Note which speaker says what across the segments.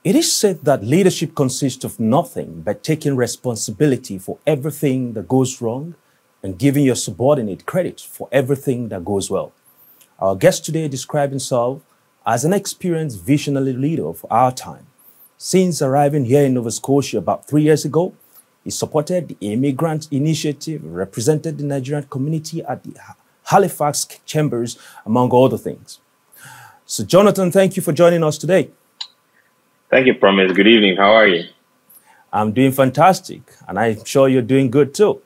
Speaker 1: It is said that leadership consists of nothing but taking responsibility for everything that goes wrong and giving your subordinate credit for everything that goes well. Our guest today described himself as an experienced visionary leader of our time. Since arriving here in Nova Scotia about 3 years ago, he supported the Immigrant Initiative, represented the Nigerian community at the Halifax Chambers, among other things. So, Jonathan, thank you for joining us today.
Speaker 2: Thank you, Promise. Good evening. How are you?
Speaker 1: I'm doing fantastic, and I'm sure you're doing good too.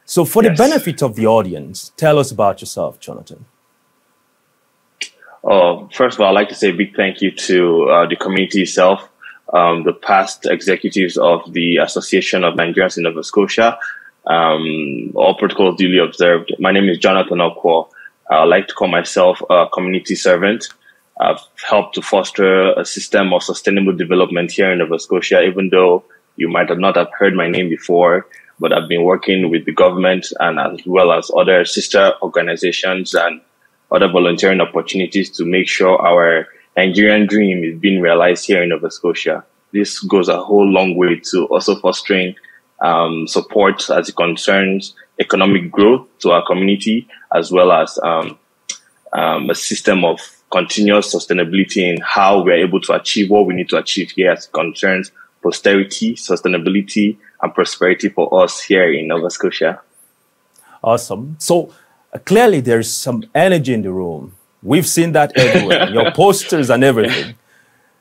Speaker 1: So, for the benefit of the audience, tell us about yourself, Jonathan.
Speaker 2: First of all, I'd like to say a big thank you to the community itself, the past executives of the Association of Nigerians in Nova Scotia, all protocols duly observed. My name is Jonathan Okwo. I like to call myself a community servant. I've helped to foster a system of sustainable development here in Nova Scotia, even though you might not have heard my name before, but I've been working with the government and as well as other sister organizations and other volunteering opportunities to make sure our Nigerian dream is being realized here in Nova Scotia. This goes a whole long way to also fostering support as it concerns economic growth to our community, as well as a system of continuous sustainability in how we're able to achieve what we need to achieve here as it concerns posterity, sustainability, and prosperity for us here in Nova Scotia.
Speaker 1: Awesome. So clearly there's some energy in the room. We've seen that everywhere, your posters and everything.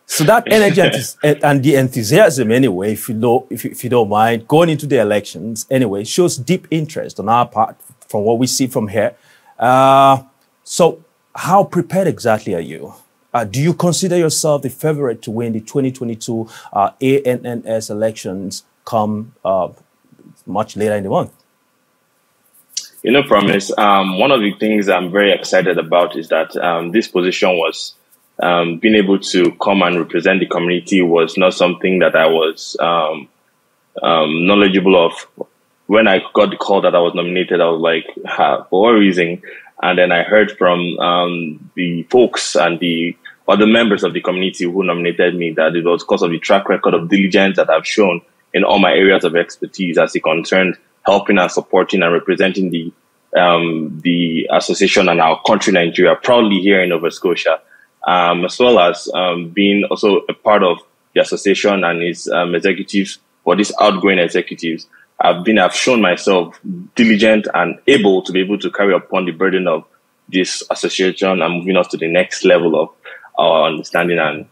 Speaker 1: So that energy and the enthusiasm, anyway, if you don't mind, going into the elections, anyway, shows deep interest on our part from what we see from here. So how prepared exactly are you? Do you consider yourself the favorite to win the 2022 ANNS elections come much later in the month?
Speaker 2: You know, Promise, one of the things I'm very excited about is that this position was being able to come and represent the community was not something that I was knowledgeable of. When I got the call that I was nominated, I was like, for what reason? And then I heard from the folks and the other members of the community who nominated me that it was because of the track record of diligence that I've shown in all my areas of expertise as it concerned helping and supporting and representing the association and our country, Nigeria, proudly here in Nova Scotia, as well as being also a part of the association and its executives, or these outgoing executives. I've shown myself diligent and able to carry upon the burden of this association and moving us to the next level of our understanding and,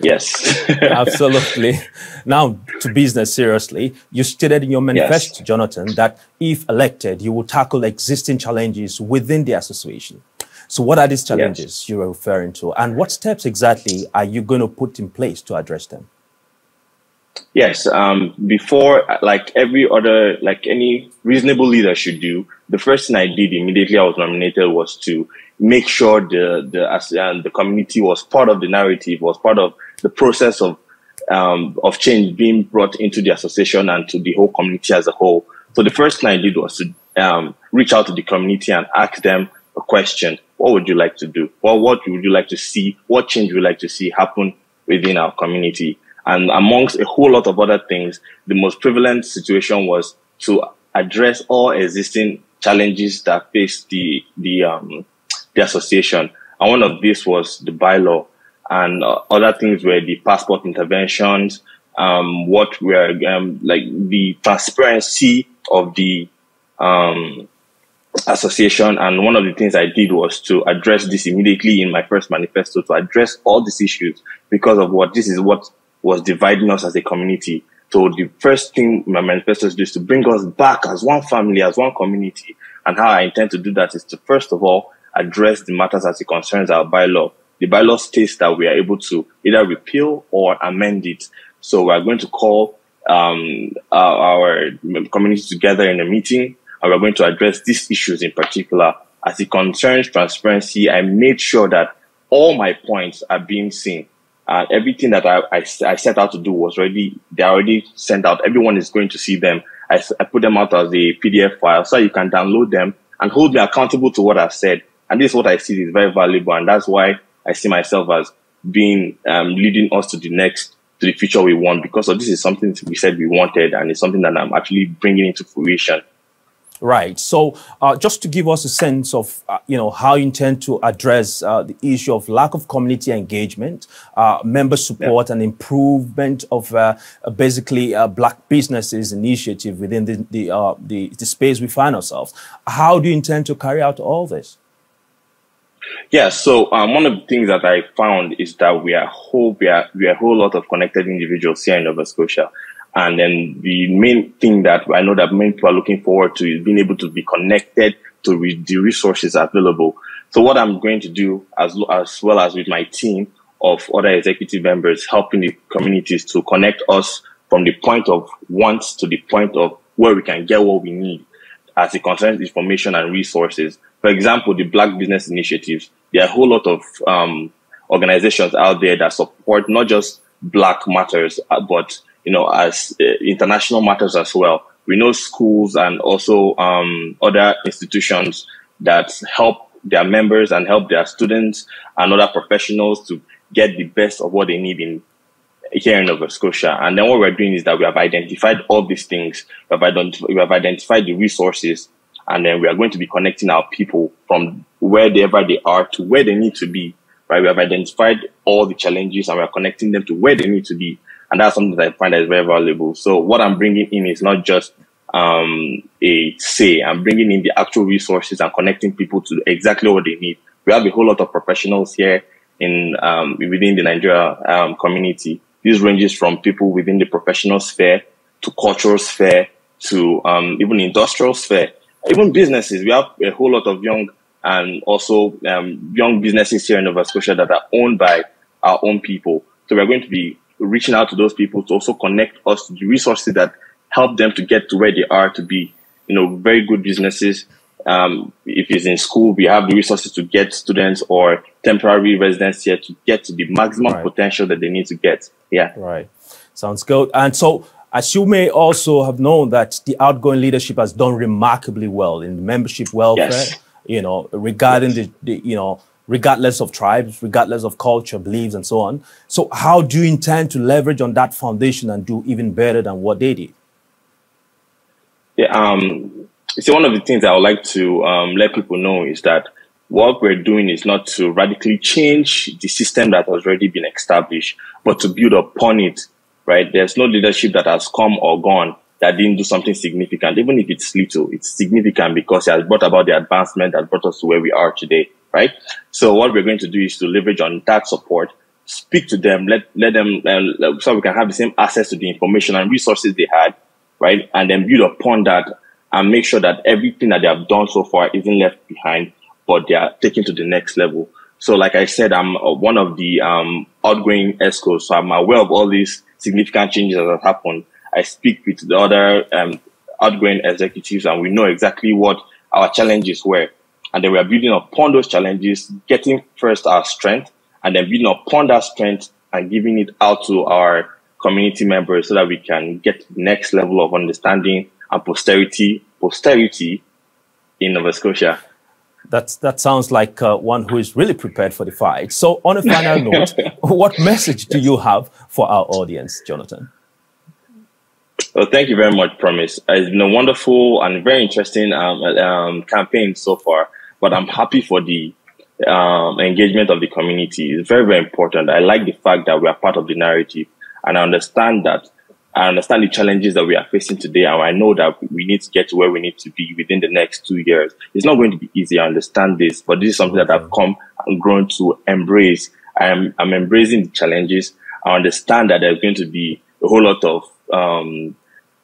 Speaker 2: yes.
Speaker 1: Absolutely. Now, to business seriously, you stated in your manifesto, Jonathan, that if elected, you will tackle existing challenges within the association. So what are these challenges you are referring to? And what steps exactly are you going to put in place to address them?
Speaker 2: Yes. Before, like any reasonable leader should do, the first thing I did immediately I was nominated was to make sure the community was part of the narrative, was part of the process of change being brought into the association and to the whole community as a whole. So the first thing I did was to reach out to the community and ask them a question. What would you like to do? Well, what would you like to see? What change would you like to see happen within our community? And amongst a whole lot of other things, the most prevalent situation was to address all existing challenges that face the association. And one of these was the bylaw, and other things were the passport interventions, what were like the transparency of the association. And one of the things I did was to address this immediately in my first manifesto, to address all these issues because of this is what was dividing us as a community. So the first thing my manifesto is to bring us back as one family, as one community. And how I intend to do that is to, first of all, address the matters as it concerns our bylaw. The bylaw states that we are able to either repeal or amend it. So we are going to call our community together in a meeting, and we're going to address these issues in particular. As it concerns transparency, I made sure that all my points are being seen. Everything that I set out to do was they're already sent out. Everyone is going to see them. I put them out as a PDF file so you can download them and hold me accountable to what I've said. And this is what I see is very valuable. And that's why I see myself as being leading us to the future we want, because of this is something we said we wanted, and it's something that I'm actually bringing into fruition.
Speaker 1: Right. So just to give us a sense of, how you intend to address the issue of lack of community engagement, member support, and improvement of basically Black businesses initiative within the space we find ourselves. How do you intend to carry out all this?
Speaker 2: Yeah, so one of the things that I found is that we are a whole lot of connected individuals here in Nova Scotia. And then the main thing that I know that many people are looking forward to is being able to be connected to the resources available. So what I'm going to do, as well as with my team of other executive members, helping the communities to connect us from the point of want to the point of where we can get what we need as it concerns information and resources. For example, the Black Business Initiatives. There are a whole lot of organizations out there that support not just Black matters, but as international matters as well. We know schools and also other institutions that help their members and help their students and other professionals to get the best of what they need here in Nova Scotia. And then what we're doing is that we have identified all these things. We have identified the resources, and then we are going to be connecting our people from wherever they are to where they need to be. Right? We have identified all the challenges, and we are connecting them to where they need to be. And that's something that I find that is very valuable. So what I'm bringing in is not just I'm bringing in the actual resources and connecting people to exactly what they need. We have a whole lot of professionals here within the Nigeria community. This ranges from people within the professional sphere to cultural sphere to even industrial sphere, even businesses. We have a whole lot of young and also young businesses here in Nova Scotia that are owned by our own people. So we're going to be reaching out to those people to also connect us to the resources that help them to get to where they are to be, very good businesses. If it's in school, we have the resources to get students or temporary residents here to get to the maximum potential that they need to get. Yeah. Right.
Speaker 1: Sounds good. And so, as you may also have known that the outgoing leadership has done remarkably well in membership welfare, regarding regardless of tribes, regardless of culture, beliefs, and so on. So how do you intend to leverage on that foundation and do even better than what they did?
Speaker 2: Yeah, so one of the things I would like to let people know is that what we're doing is not to radically change the system that has already been established, but to build upon it, right? There's no leadership that has come or gone that didn't do something significant. Even if it's little, it's significant because it has brought about the advancement that brought us to where we are today. Right. So what we're going to do is to leverage on that support, speak to them, let them, so we can have the same access to the information and resources they had. Right. And then build upon that and make sure that everything that they have done so far isn't left behind, but they are taken to the next level. So like I said, I'm one of the outgoing ESCOs, so I'm aware of all these significant changes that have happened. I speak with the other outgoing executives, and we know exactly what our challenges were. And then we are building upon those challenges, getting first our strength, and then building upon that strength and giving it out to our community members so that we can get the next level of understanding and posterity in Nova Scotia.
Speaker 1: That sounds like one who is really prepared for the fight. So on a final note, what message do you have for our audience, Jonathan?
Speaker 2: Well, thank you very much, Promise. It's been a wonderful and very interesting campaign so far. But I'm happy for the engagement of the community. It's very, very important. I like the fact that we are part of the narrative, and I understand the challenges that we are facing today, and I know that we need to get to where we need to be within the next 2 years. It's not going to be easy. I understand this, but this is something that I've come and grown to embrace. I'm embracing the challenges. I understand that there's going to be a whole lot of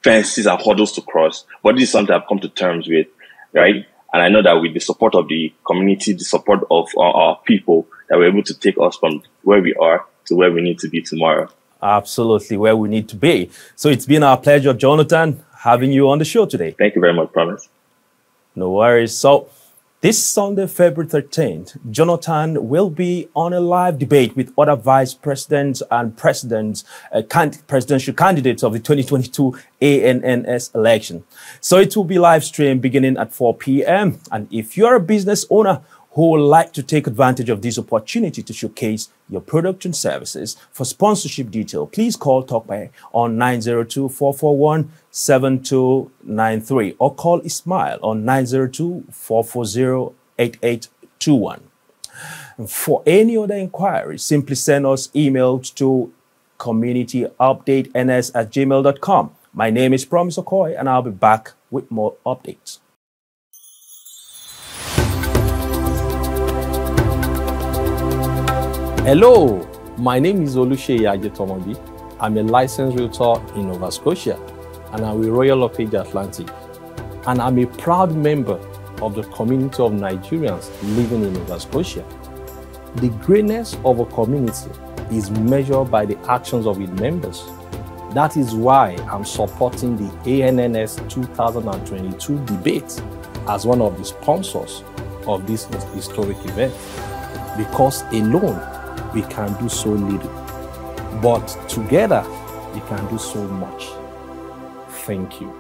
Speaker 2: fences and hurdles to cross, but this is something I've come to terms with, right? And I know that with the support of the community, the support of our people, that we're able to take us from where we are to where we need to be tomorrow.
Speaker 1: Absolutely, where we need to be. So it's been our pleasure, Jonathan, having you on the show today.
Speaker 2: Thank you very much, Promise.
Speaker 1: No worries. So this Sunday, February 13th, Jonathan will be on a live debate with other vice presidents and presidential candidates of the 2022 ANNS election. So it will be live streamed beginning at 4 p.m. And if you're a business owner who would like to take advantage of this opportunity to showcase your product and services. For sponsorship detail, please call TalkBuy on 902-441-7293 or call Ismail on 902-440-8821. For any other inquiries, simply send us emails to communityupdateNS@gmail.com. My name is Promise Okwo, and I'll be back with more updates.
Speaker 3: Hello, my name is Oluseyi Ajetomobi. I'm a licensed realtor in Nova Scotia, and I'm with Royal LePage Atlantic. And I'm a proud member of the community of Nigerians living in Nova Scotia. The greatness of a community is measured by the actions of its members. That is why I'm supporting the ANNS 2022 debate as one of the sponsors of this historic event. Because alone, we can do so little, but together, we can do so much. Thank you.